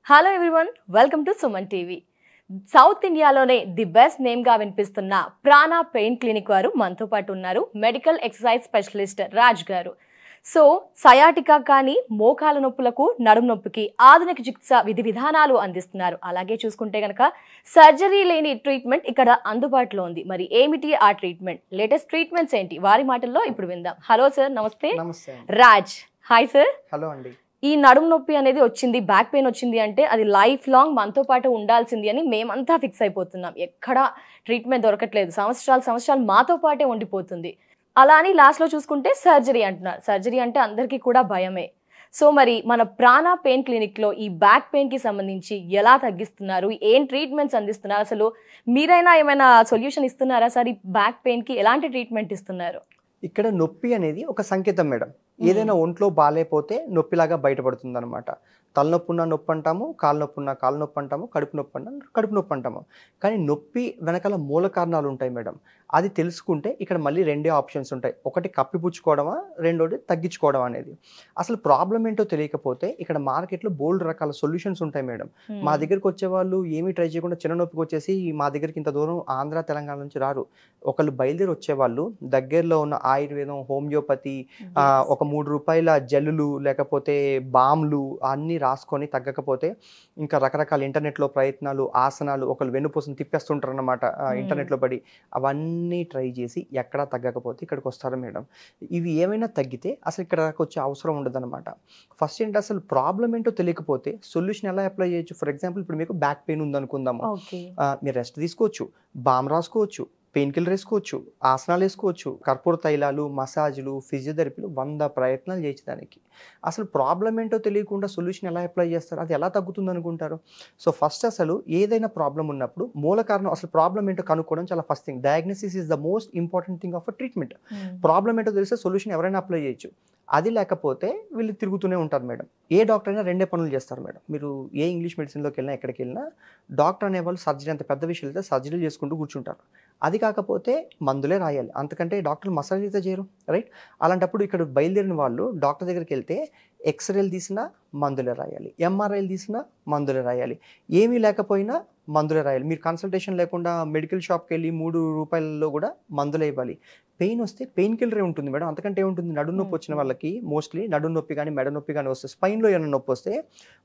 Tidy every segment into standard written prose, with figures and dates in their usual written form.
Hello everyone, welcome to Suman TV. South ఇండియాలోనే the best name గా వినిపిస్తున్న ప్రాణ పెయిన్ క్లినిక్ వారు మనతో పాటు ఉన్నారు. మెడికల్ ఎక్సర్సైజ్ స్పెషలిస్ట్ రాజ్ గారు. సో సయాటికా కానీ మోకాల నొప్పులకు, నడుము నొప్పికి ఆధునిక చికిత్స విధి విధానాలు అందిస్తున్నారు. అలాగే చూసుకుంటే గనక సర్జరీ లేని ట్రీట్మెంట్ ఇక్కడ అందుబాటులో ఉంది. మరి ఏమిటి ఆ ట్రీట్మెంట్, లేటెస్ట్ ట్రీట్మెంట్స్ ఏంటి, వారి మాటల్లో ఇప్పుడు విందాం. హలో సార్, నమస్తే. నమస్తే. రాజ్. Hi sir. హలో అండి. ఈ నడుము నొప్పి అనేది వచ్చింది, బ్యాక్ పెయిన్ వచ్చింది అంటే అది లైఫ్ లాంగ్ మనతో పాటు ఉండాల్సింది అని మేమంతా ఫిక్స్ అయిపోతున్నాం. ఎక్కడ ట్రీట్మెంట్ దొరకట్లేదు, సంవత్సరాలు మాతో పాటే ఉండిపోతుంది. అలా అని లాస్ట్లో చూసుకుంటే సర్జరీ అంటున్నారు. సర్జరీ అంటే అందరికీ కూడా భయమే. సో మరి మన ప్రాణ పెయిన్ క్లినిక్లో ఈ బ్యాక్ పెయిన్కి సంబంధించి ఎలా తగ్గిస్తున్నారు, ఏం ట్రీట్మెంట్స్ అందిస్తున్నారు, అసలు మీరైనా ఏమైనా సొల్యూషన్ ఇస్తున్నారా సార్? ఈ బ్యాక్ పెయిన్కి ఎలాంటి ట్రీట్మెంట్ ఇస్తున్నారు? ఇక్కడ నొప్పి అనేది ఒక సంకేతం మేడం. ఏదైనా ఒంట్లో బాగాలేకపోతే నొప్పిలాగా బయటపడుతుంది అనమాట. తలనొప్పి ఉన్న నొప్పి అంటాము, కాలు నొప్పి ఉన్న కాలు నొప్పి అంటాము, కడుపు నొప్పి అంటాము. కానీ నొప్పి వెనకాల మూల కారణాలు ఉంటాయి మేడం. అది తెలుసుకుంటే ఇక్కడ మళ్ళీ రెండే ఆప్షన్స్ ఉంటాయి. ఒకటి కప్పిపుచ్చుకోవడమా, రెండోది తగ్గించుకోవడం అనేది. అసలు ప్రాబ్లం ఏంటో తెలియకపోతే ఇక్కడ మార్కెట్లో బోల్డ్ రకాల సొల్యూషన్స్ ఉంటాయి మేడం. మా దగ్గరికి వచ్చేవాళ్ళు ఏమీ ట్రై చేయకుండా చిన్న నొప్పికి వచ్చేసి మా దగ్గరికి ఇంత దూరం ఆంధ్ర తెలంగాణ నుంచి రారు. ఒకళ్ళు బయలుదేరి వచ్చేవాళ్ళు దగ్గరలో ఉన్న ఆయుర్వేదం, హోమియోపతి, ఒక ₹3 జల్లులు లేకపోతే బామ్లు అన్నీ రాసుకొని తగ్గకపోతే ఇంకా రకరకాల ఇంటర్నెట్లో ప్రయత్నాలు, ఆసనాలు, ఒకళ్ళు వెన్నుపూసను తిప్పేస్తుంటారు అన్నమాట ఇంటర్నెట్లో పడి. అవన్నీ ట్రై చేసి ఎక్కడా తగ్గకపోతే ఇక్కడికి వస్తారు మేడం. ఇవి ఏమైనా తగ్గితే అసలు ఇక్కడికి వచ్చే అవసరం ఉండదన్నమాట. ఫస్ట్ ఏంటి, అసలు ప్రాబ్లం ఏంటో తెలియకపోతే సొల్యూషన్ ఎలా అప్లై చేయొచ్చు? ఫర్ ఎగ్జాంపుల్ ఇప్పుడు మీకు బ్యాక్ పెయిన్ ఉందనుకుందాము, మీరు రెస్ట్ తీసుకోవచ్చు, బామ్ రాసుకోవచ్చు, పెయిన్ కిల్లర్ వేసుకోవచ్చు, ఆసనాలు వేసుకోవచ్చు, కర్పూర తైలాలు, మసాజులు, ఫిజియోథెరపీలు 100 ప్రయత్నాలు చేయొచ్చు దానికి. అసలు ప్రాబ్లం ఏంటో తెలియకుండా సొల్యూషన్ ఎలా అప్లై చేస్తారు, అది ఎలా తగ్గుతుంది అనుకుంటారు? సో ఫస్ట్ అసలు ఏదైనా ప్రాబ్లం ఉన్నప్పుడు మూల కారణం, అసలు ప్రాబ్లం ఏంటో కనుక్కోవడం చాలా first thing. Diagnosis is the most important thing of a treatment. Problem ఏంటో తెలిస్తే సొల్యూషన్ ఎవరైనా అప్లై చేయొచ్చు. అది లేకపోతే వీళ్ళు తిరుగుతూనే ఉంటారు మేడం. ఏ డాక్టర్ అయినా రెండే పనులు చేస్తారు మేడం. మీరు ఏ ఇంగ్లీష్ మెడిసిన్లోకి వెళ్ళినా, ఎక్కడికి వెళ్ళినా డాక్టర్ అనేవాళ్ళు సర్జరీ అంత పెద్ద విషయాలు అయితే సర్జరీలు చేసుకుంటూ కూర్చుంటారు. అది కాకపోతే మందులే రాయాలి, అంతకంటే డాక్టర్లు మసాజ్ అయితే చేయరు, రైట్? అలాంటప్పుడు ఇక్కడ బయలుదేరిన వాళ్ళు డాక్టర్ దగ్గరికి వెళ్తే ఎక్స్రేలు తీసినా మందులే రాయాలి, ఎంఆర్ఐలు తీసినా మందులే రాయాలి, ఏమీ లేకపోయినా మందులే రాయాలి. మీరు కన్సల్టేషన్ లేకుండా మెడికల్ షాప్కి వెళ్ళి ₹3 కూడా మందులే ఇవ్వాలి. పెయిన్ వస్తే పెయిన్ కిల్లరే ఉంటుంది మేడం, అంతకంటే ఏముంటుంది? నడుము నొప్పి వచ్చిన వాళ్ళకి మోస్ట్లీ నడుము నొప్పి కానీ మెడ నొప్పి కానీ వస్తే, స్పైన్లో ఏమైనా నొప్పి వస్తే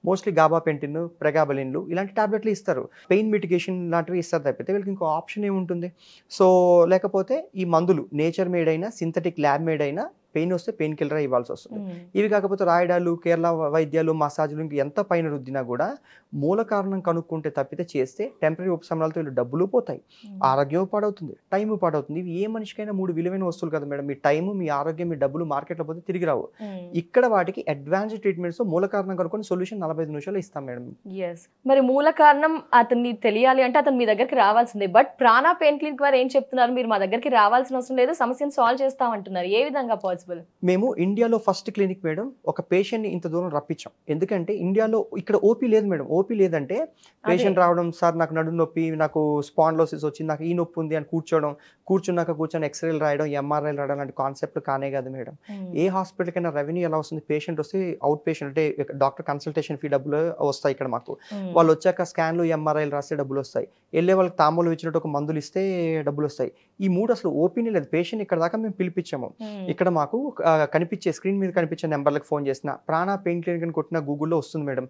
మోస్ట్లీ గాబాపెంటిన్, ప్రెగాబలిన్లు ఇలాంటి టాబ్లెట్లు ఇస్తారు, పెయిన్ మిటిగేషన్ లాంటివి ఇస్తారు. తప్పితే వీళ్ళకి ఇంకో ఆప్షన్ ఏముంటుంది? సో లేకపోతే ఈ మందులు నేచర్ మేడ్ అయినా, సింథటిక్ ల్యాబ్ మేడ్ అయినా పెయిన్ వస్తే పెయిన్ కిల్లర్ ఇవ్వాల్సి వస్తుంది. ఇవి కాకపోతే రాయడాలు, కేరళ వైద్యాలు, మసాజులు ఇంక ఎంత పైన రుద్దినా కూడా మూల కారణం కనుక్కుంటే తప్పితే చేస్తే టెంపరీ ఉపశమనాలతో వీళ్ళు డబ్బులు పోతాయి, ఆరోగ్యం పాడవుతుంది, టైం పాడవుతుంది. ఇవి ఏ మనిషికైనా 3 విలువైన వస్తువులు కదా మేడం. మీ టైము, మీ ఆరోగ్యం, మీ డబ్బులు మార్కెట్లో పోతే తిరిగి రావు. ఇక్కడ వాటికి అడ్వాన్స్ ట్రీట్మెంట్స్ మూల కారణం కనుక్కొని సొల్యూషన్ 45 నిమిషాలు ఇస్తాం మేడం. మరి మూల కారణం అతన్ని తెలియాలి అంటే అతను మీ దగ్గరికి రావాల్సిందే. బట్ ప్రాణ పెయిన్ క్లినిక్ వారు ఏం చెప్తున్నారు, మీరు మా దగ్గరికి రావాల్సిన అవసరం లేదు, సమస్యను సాల్వ్ చేస్తామంటున్నారు. ఏ విధంగా పాసిబుల్? మేము ఇండియాలో ఫస్ట్ క్లినిక్ మేడం. ఒక పేషెంట్ని ఇంత దూరం రప్పించాం ఎందుకంటే ఇండియాలో ఇక్కడ ఓపీ లేదు మేడం. ఓపీ లేదంటే పేషెంట్ రావడం, సార్ నాకు నడుము నొప్పి, నాకు స్పాండ్లోసిస్ వచ్చింది, నాకు ఈ నొప్పి ఉంది అని కూర్చొని ఎక్స్రేలు రాయడం, ఎంఆర్ఐలు రాయడం లాంటి కాన్సెప్ట్ కానే కాదు మేడం. ఏ హాస్పిటల్కైనా రెవెన్యూ ఎలా వస్తుంది? పేషెంట్ వస్తే అవుట్ పేషెంట్ అంటే డాక్టర్ కన్సల్టేషన్ ఫీ డబ్బులు వస్తాయి ఇక్కడ మాకు. వాళ్ళు వచ్చాక స్కాన్లు, ఎంఆర్ఐలు రాస్తే డబ్బులు వస్తాయి, వెళ్ళే వాళ్ళకి తాంబూలం ఇచ్చినట్టు ఒక మందులు ఇస్తే డబ్బులు వస్తాయి. ఈ 3 అసలు ఓపీనే లేదు. పేషెంట్ ఇక్కడ దాకా మేము పిలిపించాము. ఇక్కడ మాకు కనిపించే స్క్రీన్ మీద కనిపించే నెంబర్లకు ఫోన్ చేసిన, ప్రాణ పెయిన్ క్లినిక్ అని కొట్టిన గూగుల్లో వస్తుంది మేడం.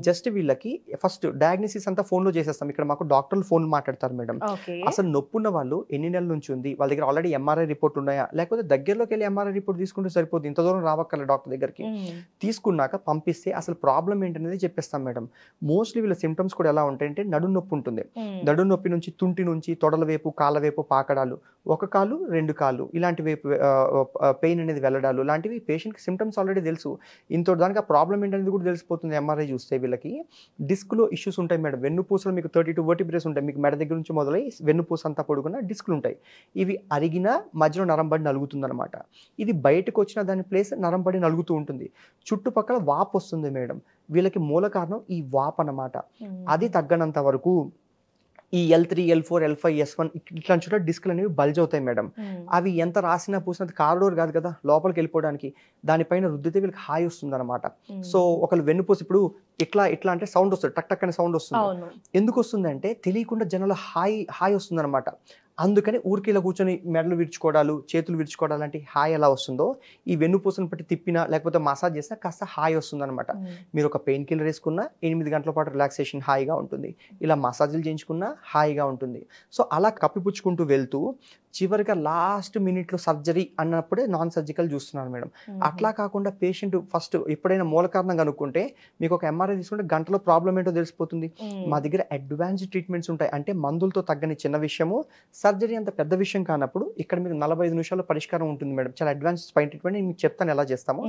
జస్ట్ వీళ్ళకి ఫస్ట్ డయాగ్నోసిస్ అంతా ఫోన్లో చేసేస్తాం. ఇక్కడ మాకు డాక్టర్లు ఫోన్ మాట్లాడతారు మేడం. అసలు నొప్పున్న వాళ్ళు ఎన్ని నెలల నుంచి ఉంది, వాళ్ళ దగ్గర ఆల్రెడీ ఎంఆర్ఐ రిపోర్ట్ ఉన్నాయా, లేకపోతే దగ్గరలోకి వెళ్ళి ఎంఆర్ఐ రిపోర్ట్ తీసుకుంటే సరిపోతుంది, ఇంత దూరం రావక్కర్లే డాక్టర్ దగ్గరికి. తీసుకున్నాక పంపిస్తే అసలు ప్రాబ్లం ఏంటనేది చెప్పేస్తాం మేడం. మోస్ట్లీ వీళ్ళ సిమ్టమ్స్ కూడా ఎలా ఉంటాయంటే నడుము నొప్పి ఉంటుంది, నడుము నొప్పి నుంచి తుంటి నుంచి తొడల వైపు, కాళ్ళ వైపు పాకడాలు, ఒక కాలు 2 కాళ్ళు ఇలాంటి వైపు పెయిన్ అనేది వెళ్ళడాలు లాంటివి పేషెంట్కి సిమ్టమ్స్ ఆల్రెడీ తెలుసు. ఇంత దానికి ఆ ప్రాబ్లం ఏంటనేది కూడా తెలిసిపోతుంది ఎంఆర్ఐ చూస్తే. వీళ్ళకి డిస్క్లో ఇష్యూస్ ఉంటాయి మేడం. వెన్నుపూసలు మీకు 32 వర్టిబ్రేస్ ఉంటాయి, మీకు మెడ దగ్గర నుంచి మొదలై వెన్నుపూస అంతా పొడుగున డిస్క్లు ఉంటాయి. ఇవి అరిగిన మధ్యలో నరంబడి నలుగుతుంది అనమాట. ఇది బయటకు వచ్చిన దాని ప్లేస్ నరంబడి నలుగుతూ ఉంటుంది, చుట్టుపక్కల వాపు వస్తుంది మేడం. వీళ్ళకి మూల కారణం ఈ వాపు అన్నమాట. అది తగ్గనంత వరకు ఈ L3, L4, L5, S1 ఇట్లాంటి చోట డిస్క్లు అనేవి బల్జ్ అవుతాయి మేడం. అవి ఎంత రాసినా పూసినా కారిడోర్ కాదు కదా లోపలికి వెళ్ళిపోవడానికి, దానిపైన రుద్దితే వీళ్ళకి హాయి వస్తుంది అనమాట. సో ఒకళ్ళు వెన్నుపూసి ఇప్పుడు ఇట్లా ఇట్లా అంటే సౌండ్ వస్తుంది, టక్ టక్ అనే సౌండ్ వస్తుంది. ఎందుకు వస్తుందంటే తెలియకుండా జనాలు హాయి వస్తుంది అనమాట. అందుకని ఊరికి ఇలా కూర్చొని మెడలు విరుచుకోవడాలు, చేతులు విరుచుకోవడాలు లాంటి హాయి ఎలా వస్తుందో ఈ వెన్నుపూసను బట్టి తిప్పినా లేకపోతే మసాజ్ చేసినా కాస్త హాయి వస్తుంది అనమాట. మీరు ఒక పెయిన్ కిల్లర్ వేసుకున్నా 8 గంటల పాటు రిలాక్సేషన్ హాయిగా ఉంటుంది, ఇలా మసాజులు చేయించుకున్నా హాయిగా ఉంటుంది. సో అలా కప్పిపుచ్చుకుంటూ వెళ్తూ చివరిగా లాస్ట్ మినిట్లో సర్జరీ అన్నప్పుడే నాన్ సర్జికల్ చూస్తున్నారు మేడం. అట్లా కాకుండా పేషెంట్ ఫస్ట్ ఎప్పుడైనా మూల కారణం కనుక్కుంటే మీకు ఒక ఎంఆర్ఐ తీసుకుంటే గంటలో ప్రాబ్లం ఏంటో తెలిసిపోతుంది. మా దగ్గర అడ్వాన్స్డ్ ట్రీట్మెంట్స్ ఉంటాయి. అంటే మందులతో తగ్గని చిన్న విషయము, సర్జరీ అంత పెద్ద విషయం కానప్పుడు ఇక్కడ మీకు 45 నిమిషాల్లో పరిష్కారం ఉంటుంది మేడం. చాలా అడ్వాన్స్ స్పైన్ ట్రీట్మెంట్ నేను మీకు చెప్తాను ఎలా చేస్తామో.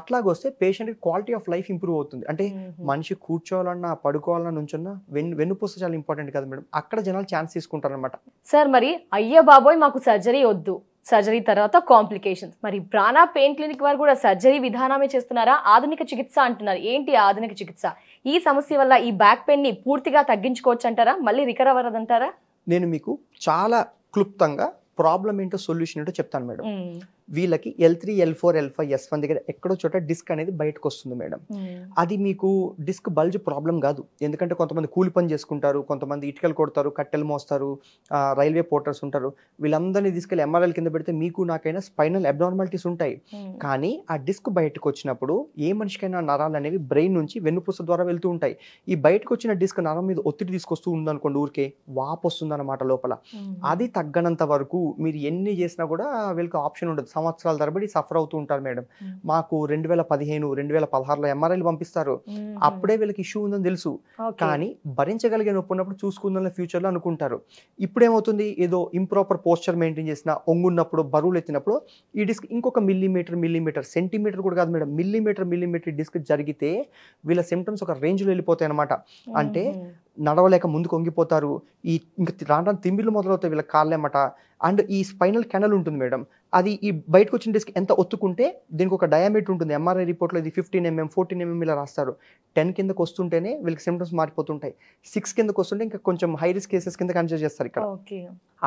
అట్లాగొస్తే పేషెంట్కి క్వాలిటీ ఆఫ్ లైఫ్ ఇంప్రూవ్ అవుతుంది. అంటే మనిషి కూర్చోవాలన్నా పడుకోవాలన్నా నుంచున్నా వెన్నుపూస చాలా ఇంపార్టెంట్ కదా మేడం. అక్కడ జనాలు ఛాన్స్ తీసుకుంటారు అనమాట. సార్ మరి అయ్యో బాబోయ్ మాకు సర్జరీ వద్దు, సర్జరీ తర్వాత కాంప్లికేషన్స్, మరి ప్రాణ పెయిన్ క్లినిక్ వారు కూడా సర్జరీ విధానమే చేస్తున్నారా, ఆధునిక చికిత్స అంటున్నారు, ఏంటి ఆధునిక చికిత్స? ఈ సమస్య వల్ల ఈ బ్యాక్ పెయిన్ ని పూర్తిగా తగ్గించుకోవచ్చు అంటారా, మళ్ళీ రికవర్ అవ్వదంటారా? నేను మీకు చాలా క్లుప్తంగా ప్రాబ్లం ఏంటో సొల్యూషన్ ఏంటో చెప్తాను మేడం. వీళ్ళకి L3, L4, L5, S1 దగ్గర ఎక్కడో చోట డిస్క్ అనేది బయటకు వస్తుంది మేడం. అది మీకు డిస్క్ బల్జ్ ప్రాబ్లం కాదు. ఎందుకంటే కొంతమంది కూలి పని చేసుకుంటారు, కొంతమంది ఇటుకలు కొడతారు, కట్టెలు మోస్తారు, రైల్వే పోర్టర్స్ ఉంటారు. వీళ్ళందరినీ తీసుకెళ్ళి ఎంఆర్ఐల కింద పెడితే మీకు నాకైనా స్పైనల్ అబ్నార్మాలిటీస్ ఉంటాయి. కానీ ఆ డిస్క్ బయటకు వచ్చినప్పుడు ఏ మనిషికైనా నరాలు అనేవి బ్రెయిన్ నుంచి వెన్నుపూస ద్వారా వెళ్తూ ఉంటాయి. ఈ బయటకు వచ్చిన డిస్క్ నరం మీద ఒత్తిడి తీసుకొస్తూ ఉందనుకోండి, ఊరికే వాపు వస్తుంది అనమాట లోపల. అది తగ్గనంత వరకు మీరు ఎన్ని చేసినా కూడా వీళ్ళకి ఆప్షన్ ఉండదు. సంవత్సరాల తరబడి సఫర్ అవుతూ ఉంటారు మేడం. మాకు 2015, 2016లో ఎంఆర్ఐలు పంపిస్తారు. అప్పుడే వీళ్ళకి ఇష్యూ ఉందని తెలుసు, కానీ భరించగలిగే నొప్పి ఉన్నప్పుడు చూసుకుందాం ఫ్యూచర్లో అనుకుంటారు. ఇప్పుడు ఏమవుతుంది, ఏదో ఇంప్రాపర్ పోస్చర్ మెయింటైన్ చేసిన, ఒంగున్నప్పుడు బరువులు ఎత్తినప్పుడు ఈ డిస్క్ ఇంకొక మిల్లీమీటర్ సెంటీమీటర్ కూడా కాదు మేడం, మిల్లీమీటర్ డిస్క్ జరిగితే వీళ్ళ సిమ్టమ్స్ ఒక రేంజ్లో వెళ్ళిపోతాయి అనమాట. అంటే నడవలేక ముందుకు వంగిపోతారు, ఈ ఇంకా రాను తిమ్మిళ్ళు మొదలవుతాయి వీళ్ళ కాళ్ళేమట. అండ్ ఈ స్పైనల్ కెనల్ ఉంటుంది మేడం, అది ఈ బయటకు వచ్చిన డిస్క్ ఎంత ఒత్తుకుంటే దీనికి ఒక డయామీటర్ ఉంటుంది. ఎంఆర్ఐ రిపోర్ట్లో ఇది 15 mm 14 mm ఇలా రాస్తారు. 10 కిందకు వస్తుంటేనే వీళ్ళకి సిమ్టమ్స్ మారిపోతుంటాయి. 6 కిందకు వస్తుంటే ఇంకా కొంచెం హై రిస్క్ కేసెస్ కింద కన్సిడర్ చేస్తారు ఇక్కడ.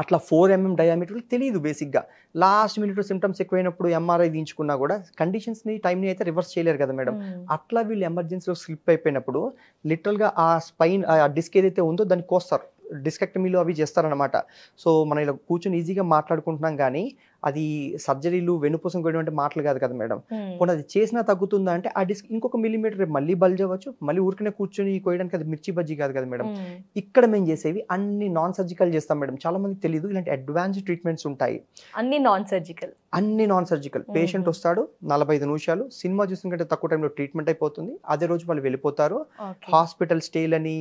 అట్లా 4 mm డయామీటర్ తెలియదు బేసిక్గా. లాస్ట్ మినిట్లో సిమ్టమ్స్ ఎక్కువైనప్పుడు ఎంఆర్ఐ తీయించుకున్నా కూడా కండిషన్స్ని టైంని అయితే రివర్స్ చేయలేరు కదా మేడం. అట్లా వీళ్ళు ఎమర్జెన్సీలో స్లిప్ అయిపోయినప్పుడు లిటరల్గా ఆ స్పైన్ ఆ డిస్క్ ఏదైతే ఉందో దాన్ని కోస్తారు, డిస్కెక్టమీలు అవి చేస్తారనమాట. సో మనం ఇలా కూర్చొని ఈజీగా మాట్లాడుకుంటున్నాం కానీ అది సర్జరీలు వెన్నుపూసం కోయడం అంటే మాటలు కాదు కదా మేడం. పోనీ అది చేసినా తగ్గుతుందా అంటే ఆ డిస్క్ ఇంకొక మిల్లీమీటర్ మళ్ళీ బల్జ్ అవ్వచ్చు, మళ్ళీ ఊరికనే కూర్చొని కోయడానికి అది మిర్చి బజ్జీ కాదు కదా మేడం. ఇక్కడ మేము చేసేవి అన్ని నాన్ సర్జికల్ చేస్తాం మేడం. చాలా మందికి తెలియదు ఇలాంటి అడ్వాన్స్ ట్రీట్మెంట్స్ ఉంటాయి. అన్ని నాన్ సర్జికల్. పేషెంట్ వస్తాడు, 45 నిమిషాలు సినిమా చూసిన కంటే తక్కువ టైంలో ట్రీట్మెంట్ అయిపోతుంది. అదే రోజు వాళ్ళు వెళ్ళిపోతారు. హాస్పిటల్ స్టేలని,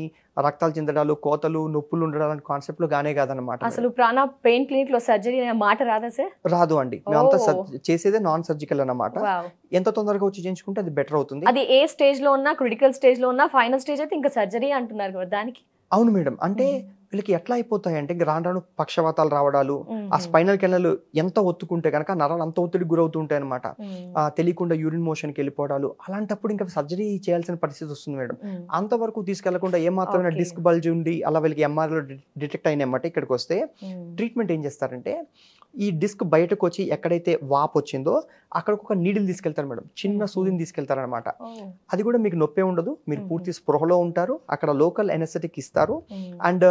రక్తాలు చెందడాలు, కోతలు, నొప్పులు ఉండడాలని కాన్సెప్ట్ లో గానే కాదనమాట. అసలు ప్రాణ పెయిన్ క్లినిక్ లో సర్జరీ అనే మాట రాదా సార్? రాదు అండి. మేమంతా చేసేదే నాన్ సర్జికల్ అన్నమాట. ఎంత తొందరగా వచ్చి చేయించుకుంటే అది బెటర్ అవుతుంది. అది ఏ స్టేజ్ లో ఉన్నా, క్రిటికల్ స్టేజ్ లో ఉన్నా, ఫైనల్ స్టేజ్ అయితే ఇంకా సర్జరీ అంటున్నారు కదా దానికి. అవును మేడం. అంటే వీళ్ళకి ఎట్లా అయిపోతాయి అంటే రాను పక్షవాతాలు రావడాలు, ఆ స్పైనల్ కెనల్ ఎంత ఒత్తుకుంటే కనుక నరాలు అంత ఒత్తిడికి గురవుతూ ఉంటాయి అనమాట. తెలియకుండా యూరిన్ మోషన్కి వెళ్ళిపోవడాలు, అలాంటప్పుడు ఇంకా సర్జరీ చేయాల్సిన పరిస్థితి వస్తుంది మేడం. అంతవరకు తీసుకెళ్లకుండా ఏమాత్రమైన డిస్క్ బల్జ్ ఉండి అలా వీళ్ళకి ఎంఆర్ఐలో డిటెక్ట్ అయినమాట ఇక్కడికి వస్తే ట్రీట్మెంట్ ఏం చేస్తారంటే ఈ డిస్క్ బయటకు వచ్చి ఎక్కడైతే వాపు వచ్చిందో అక్కడికి ఒక నీడిల్ తీసుకెళ్తారు మేడం, చిన్న సూదిని తీసుకెళ్తారనమాట. అది కూడా మీకు నొప్పే ఉండదు, మీరు పూర్తి స్పృహలో ఉంటారు. అక్కడ లోకల్ ఎనెస్థెటిక్ ఇస్తారు అండ్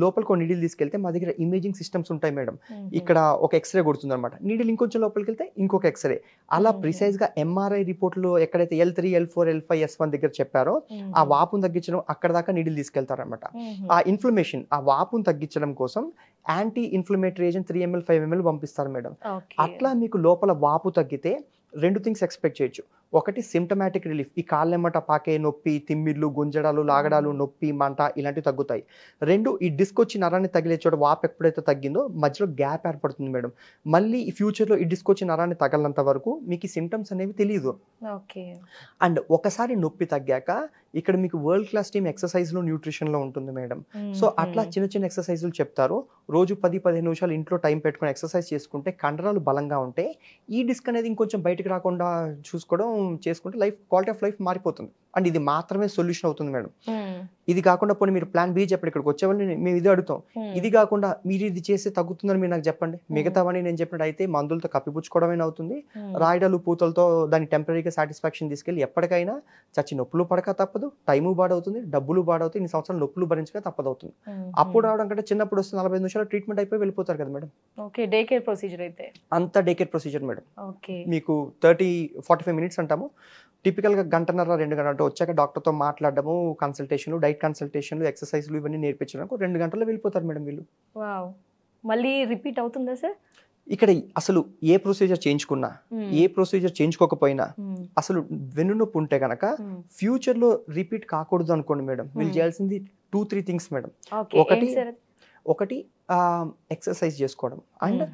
లోపలికి ఒక నీడిల్ తీసుకెళ్తే మా దగ్గర ఇమేజింగ్ సిస్టమ్స్ ఉంటాయి మేడం. ఇక్కడ ఒక ఎక్స్రే కొడుతుంది అనమాట, నీడిల్ ఇంకొంచెం లోపలికి వెళ్తే ఇంకొక ఎక్స్రే, అలా ప్రిసైజ్ గా ఎంఆర్ఐ రిపోర్ట్ లో ఎక్కడైతే L3, L4, L5, S1 దగ్గర చెప్పారో ఆ వాపును తగ్గించడం అక్కడ దాకా నీడిల్ తీసుకెళ్తారనమాట. ఆ ఇన్ఫ్లమేషన్, ఆ వాపును తగ్గించడం కోసం anti inflammatory agent 3 ml 5 ml పంపిస్తారు మేడం. అట్లా మీకు లోపల వాపు తగ్గితే 2 థింగ్స్ ఎక్స్పెక్ట్ చేయొచ్చు. ఒకటి సిమ్టమాటిక్ రిలీఫ్, ఈ కాళ్ళెమ్మట పాకే నొప్పి, తిమ్మిర్లు, గుంజడాలు, లాగడాలు, నొప్పి, మంట ఇలాంటివి తగ్గుతాయి. 2 ఈ డిస్క్ వచ్చి నరాన్ని తగిలే చోట వాపు ఎప్పుడైతే తగ్గిందో మధ్యలో గ్యాప్ ఏర్పడుతుంది మేడం. మళ్ళీ ఈ ఫ్యూచర్లో ఈ డిస్క్ వచ్చి నరాన్ని తగలనంత వరకు మీకు ఈ సిమ్టమ్స్ అనేవి తెలియదు. అండ్ ఒకసారి నొప్పి తగ్గాక ఇక్కడ మీకు వరల్డ్ క్లాస్ టీమ్ ఎక్సర్సైజ్లో న్యూట్రిషన్లో ఉంటుంది మేడం. సో అట్లా చిన్న చిన్న ఎక్సర్సైజులు చెప్తారు. రోజు 10-15 నిమిషాలు ఇంట్లో టైం పెట్టుకుని ఎక్సర్సైజ్ చేసుకుంటే కండరాలు బలంగా ఉంటే ఈ డిస్క్ అనేది ఇంకొంచెం బయటకు రాకుండా చూసుకోవడం చేసుకుంటే క్వాలిటీ ఆఫ్ లైఫ్ మారిపోతుంది. అండ్ ఇది మాత్రమే సొల్యూషన్ అవుతుంది మేడం. ఇది కాకుండా పోనీ మీరు ప్లాన్ బి చెప్పండి, ఇక్కడికి వచ్చేవాళ్ళని మేము ఇది అడుగుతాం. ఇది కాకుండా మీరు ఇది చేస్తే తగ్గుతుందని మీరు నాకు చెప్పండి. మిగతావని నేను చెప్పినట్టు అయితే మందులతో కప్పిపుచ్చుకోవడమే అవుతుంది. రాయడాలు పూతలతో దాన్ని టెంపరీగా సాటిస్ఫాక్షన్ తీసుకెళ్ళి ఎప్పటికైనా చచ్చి నొప్పులు పడక తప్పదు, టైము బాడవుతుంది, డబ్బులు బాడవుతాయి, ఇన్ని సంవత్సరాలు నొప్పులు భరించక తప్పదవుతుంది. అప్పుడు రావడం కంటే చిన్నప్పుడు వస్తే 45 నిమిషాలు ట్రీట్మెంట్ అయిపోయి వెళ్ళిపోతారు కదా madam. Okay, day care procedure అయితే అంత day care procedure madam. Okay, మీకు 45 మినిట్స్ అంటాము. టిపికల్గా గంటన్నర 2 గంటలు వచ్చాక డాక్టర్తో మాట్లాడడము, కన్సల్టేషన్లు, డైట్ కన్సల్టేషన్లు, ఎక్సర్సైజ్లు ఇవన్నీ నేర్పించడానికి 2 గంటల్లో వెళ్ళిపోతారు మేడం వీళ్ళు. వావ్, మళ్ళీ రిపీట్ అవుతుందా సార్? ఇక్కడ అసలు ఏ ప్రొసీజర్ చేయించుకున్నా, ఏ ప్రొసీజర్ చేయించుకోకపోయినా అసలు వెన్నునొప్పి ఉంటే కనుక ఫ్యూచర్ లో రిపీట్ కాకూడదు అనుకోండి మేడం, మీరు చేయాల్సింది 2-3 థింగ్స్ మేడం. ఒకటి ఎక్సర్సైజ్ చేసుకోవడం. అండ్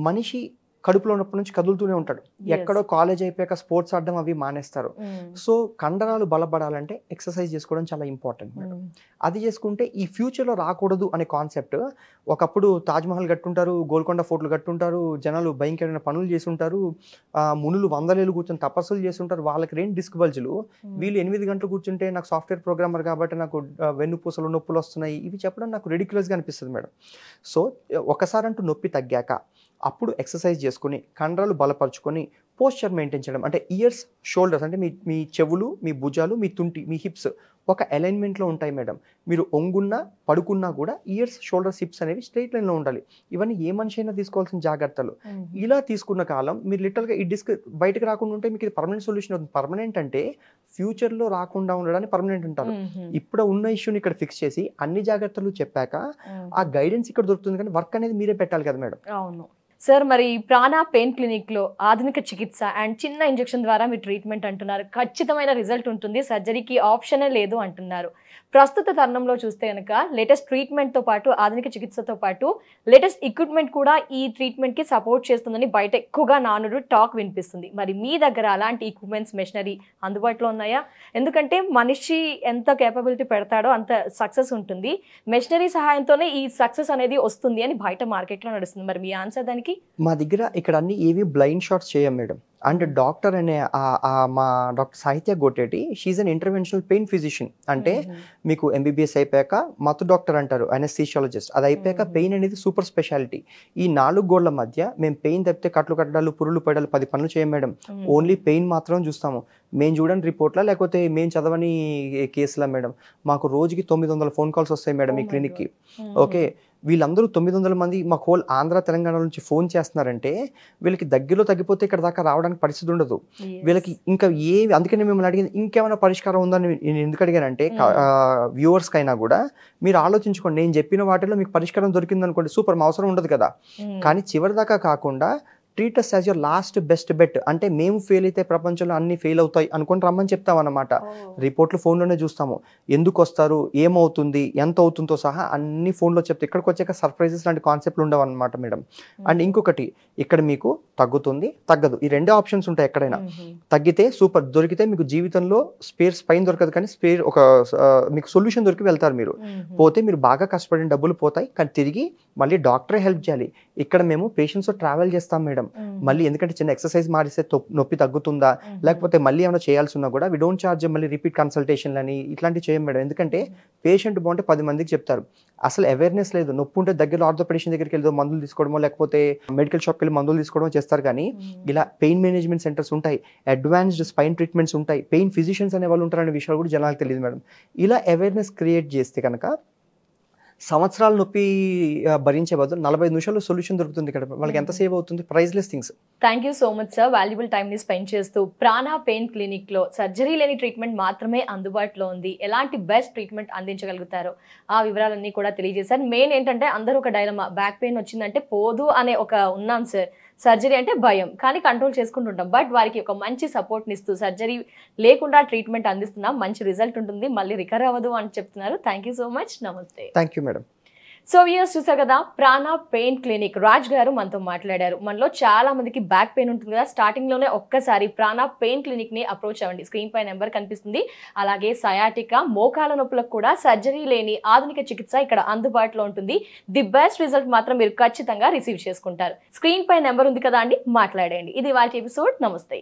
మనిషి కడుపులో ఉన్నప్పటి నుంచి కదులుతూనే ఉంటాడు. ఎక్కడో కాలేజ్ అయిపోయాక స్పోర్ట్స్ ఆడడం అవి మానేస్తారు. సో కండరాలు బలపడాలంటే ఎక్సర్సైజ్ చేసుకోవడం చాలా ఇంపార్టెంట్ మేడం. అది చేసుకుంటే ఈ ఫ్యూచర్లో రాకూడదు అనే కాన్సెప్ట్. ఒకప్పుడు తాజ్మహల్ కట్టుంటారు, గోల్కొండ ఫోర్ట్లు కట్టుంటారు, జనాలు భయంకరమైన పనులు చేస్తుంటారు, మునులు 100 ఏళ్ళు కూర్చొని తపస్సులు చేస్తుంటారు, వాళ్ళకి 2 డిస్క్ బల్జులు. వీళ్ళు 8 గంటలు కూర్చుంటే నాకు సాఫ్ట్వేర్ ప్రోగ్రామర్ కాబట్టి నాకు వెన్నుపూసలు నొప్పులు వస్తున్నాయి, ఇవి చెప్పడం నాకు రెడిక్యులస్గా అనిపిస్తుంది మేడం. సో ఒకసారి అంటూ నొప్పి తగ్గాక అప్పుడు ఎక్సర్సైజ్ చేసుకుని కండరాలు బలపరుచుకొని పోస్చర్ మెయింటైన్ చేయడం. అంటే ఇయర్స్, షోల్డర్స్ అంటే మీ చెవులు, మీ భుజాలు, మీ తుంటి, మీ హిప్స్ ఒక అలైన్మెంట్లో ఉంటాయి మేడం. మీరు ఒంగున్నా పడుకున్నా కూడా ఇయర్స్, షోల్డర్స్, హిప్స్ అనేవి స్ట్రైట్ లైన్లో ఉండాలి. ఇవన్నీ ఏ మనిషి అయినా తీసుకోవాల్సిన జాగ్రత్తలు. ఇలా తీసుకున్న కాలం మీరు లిటరల్గా ఈ డిస్క్ బయటకు రాకుండా ఉంటే మీకు ఇది పర్మనెంట్ సొల్యూషన్ అవుతుంది. పర్మనెంట్ అంటే ఫ్యూచర్లో రాకుండా ఉండడానికి పర్మనెంట్ అంటారు. ఇప్పుడు ఉన్న ఇష్యూని ఇక్కడ ఫిక్స్ చేసి అన్ని జాగ్రత్తలు చెప్పాక ఆ గైడెన్స్ ఇక్కడ దొరుకుతుంది, కానీ వర్క్ అనేది మీరే పెట్టాలి కదా మేడం. అవును సార్, మరి ప్రాణ పెయిన్ క్లినిక్ లో ఆధునిక చికిత్స అండ్ చిన్న ఇంజెక్షన్ ద్వారా మీ ట్రీట్మెంట్ అంటున్నారు, ఖచ్చితమైన రిజల్ట్ ఉంటుంది, సర్జరీకి ఆప్షనే లేదు అంటున్నారు. ప్రస్తుత తరుణంలో చూస్తే కనుక లేటెస్ట్ ట్రీట్మెంట్తో పాటు ఆధునిక చికిత్సతో పాటు లేటెస్ట్ ఎక్విప్మెంట్ కూడా ఈ ట్రీట్మెంట్కి సపోర్ట్ చేస్తుందని బయట ఎక్కువగా నానుడు టాక్ వినిపిస్తుంది. మరి మీ దగ్గర అలాంటి ఎక్విప్మెంట్స్, మెషినరీ అందుబాటులో ఉన్నాయా? ఎందుకంటే మనిషి ఎంత కేపబిలిటీ పెడతాడో అంత సక్సెస్ ఉంటుంది. మెషినరీ సహాయంతోనే ఈ సక్సెస్ అనేది వస్తుంది అని బయట మార్కెట్లో నడుస్తుంది. మరి మీ ఆన్సర్ దానికి? మా దగ్గర ఇక్కడ అన్ని ఏవి బ్లైండ్ షాట్స్ చేయం మేడం. అండ్ డాక్టర్ అనే మా doctor Sahitya Goteti, she an interventional pain physician. అంటే మీకు ఎంబీబీఎస్ అయిపోయాక మత్తు డాక్టర్ అంటారు, అనెస్థీషియాలజిస్ట్. అది అయిపోయాక పెయిన్ అనేది సూపర్ స్పెషాలిటీ. ఈ 4 గోళ్ల మధ్య మేము పెయిన్ తప్పితే కట్లు కట్టడాలు, పురులు పడాలు 10 పనులు చేయం మేడం. ఓన్లీ పెయిన్ మాత్రం చూస్తాము. మేము చూడని రిపోర్ట్లా లేకపోతే మేము చదవని కేసులా మేడం. మాకు రోజుకి 900 ఫోన్ కాల్స్ వస్తాయి మేడం ఈ క్లినిక్కి. ఓకే, వీళ్ళందరూ 900 మంది మాకు హోల్ ఆంధ్ర తెలంగాణ నుంచి ఫోన్ చేస్తున్నారంటే వీళ్ళకి దగ్గరలో తగ్గిపోతే ఇక్కడ దాకా రావడానికి పరిస్థితి ఉండదు వీళ్ళకి. ఇంకా అందుకని మిమ్మల్ని అడిగింది ఇంకేమైనా పరిష్కారం ఉందని నేను ఎందుకు అడిగానంటే, వ్యూవర్స్కి అయినా కూడా మీరు ఆలోచించుకోండి, నేను చెప్పిన వాటిలో మీకు పరిష్కారం దొరికింది అనుకోండి, సూపర్, మా అవసరం ఉండదు కదా. కానీ చివరి దాకా కాకుండా treat us as your last best bet. అంటే మేము ఫెయిల్ అయితే ప్రపంచంలో అన్ని ఫెయిల్ అవుతాయి అనుకుని రమ్మని చెప్తాం అన్నమాట. రిపోర్ట్లు ఫోన్లోనే చూస్తాము, ఎందుకు వస్తారు, ఏమవుతుంది, ఎంత అవుతుందో సహా అన్ని ఫోన్లో చెప్తే ఇక్కడికి వచ్చాక సర్ప్రైజెస్ లాంటి కాన్సెప్ట్లు ఉండవు అనమాట మేడం. అండ్ ఇంకొకటి, ఇక్కడ మీకు తగ్గుతుంది, తగ్గదు, ఈ 2 ఆప్షన్స్ ఉంటాయి. ఎక్కడైనా తగ్గితే సూపర్, దొరికితే మీకు జీవితంలో స్పైన్ దొరకదు, కానీ మీకు సొల్యూషన్ దొరికి వెళ్తారు. మీరు పోతే మీరు బాగా కష్టపడిన డబ్బులు పోతాయి, కానీ తిరిగి మళ్ళీ డాక్టరే హెల్ప్ చేయాలి. ఇక్కడ మేము పేషెంట్స్తో ట్రావెల్ చేస్తాం మేడం. మళ్ళీ ఎందుకంటే చిన్న ఎక్సర్సైజ్ మారిస్తే నొప్పి తగ్గుతుందా, లేకపోతే మళ్ళీ ఏమైనా చేయాల్సి ఉన్నా కూడా వి డోంట్ చార్జ్ మళ్ళీ రిపీట్ కన్సల్టేషన్లు అని ఇట్లాంటివి చేయం మేడం. ఎందుకంటే పేషెంట్ బాగుంటే 10 మందికి చెప్తారు. అసలు అవేర్నెస్ లేదు. నొప్పి ఉంటే దగ్గర ఆర్థోపెడిషన్ దగ్గరికి వెళ్తే మందులు తీసుకోవడమో లేకపోతే మెడికల్ షాప్కి వెళ్ళి మందులు తీసుకోవడమో చేస్తారు. కానీ ఇలా పెయిన్ మేనేజ్మెంట్ సెంటర్స్ ఉంటాయి, అడ్వాన్స్డ్ స్పైన్ ట్రీట్మెంట్స్ ఉంటాయి, పెయిన్ ఫిజిషియన్స్ అనే వాళ్ళు ఉంటారనే విషయాలు కూడా జనాలకు తెలియదు మేడం. ఇలా అవేర్నెస్ క్రియేట్ చేస్తే కనుక సంవత్సరాల నొప్పి భరించే బదులు 45 నిమిషాల్లో సొల్యూషన్ దొరుకుతుంది. ఇక్కడ వాళ్ళకి ఎంత సేవ్ అవుతుంది, priceless things. Thank you so much sir, valuable time ని స్పెండ్ చేస్తూ ప్రాణ పెయిన్ క్లినిక్ లో సర్జరీ లేని ట్రీట్మెంట్ మాత్రమే అందుబాటులో ఉంది, ఎలాంటి బెస్ట్ ట్రీట్మెంట్ అందించగలుగుతారో ఆ వివరాలన్నీ కూడా తెలియజేశారు. మెయిన్ ఏంటంటే అందరూ ఒక డైలమా, బ్యాక్ పెయిన్ వచ్చిందంటే పోదు అనే ఒక ఉన్నాం సార్, సర్జరీ అంటే భయం, కానీ కంట్రోల్ చేసుకుంటుంటాం. బట్ వారికి ఒక మంచి సపోర్ట్ని ఇస్తూ సర్జరీ లేకుండా ట్రీట్మెంట్ అందిస్తున్నాం, మంచి రిజల్ట్ ఉంటుంది, మళ్ళీ రికవర్ అవ్వదు అని చెప్తున్నారు. థ్యాంక్ యూ సో మచ్, నమస్తే. Thank you madam. So viewers చూసారు కదా, ప్రాణ పెయిన్ క్లినిక్ రాజ్ గారు మనతో మాట్లాడారు. మనలో చాలా మందికి బ్యాక్ పెయిన్ ఉంటుంది కదా, స్టార్టింగ్ లోనే ఒక్కసారి ప్రాణ పెయిన్ క్లినిక్ ని అప్రోచ్ అవ్వండి. స్క్రీన్ పై నెంబర్ కనిపిస్తుంది. అలాగే సయాటికా, మోకాల నొప్పులకు కూడా సర్జరీ లేని ఆధునిక చికిత్స ఇక్కడ అందుబాటులో ఉంటుంది. ది బెస్ట్ రిజల్ట్ మాత్రం మీరు ఖచ్చితంగా రిసీవ్ చేసుకుంటారు. స్క్రీన్ పై నెంబర్ ఉంది కదా అండి, మాట్లాడండి. ఇది వాళ్ళ ఎపిసోడ్. నమస్తే.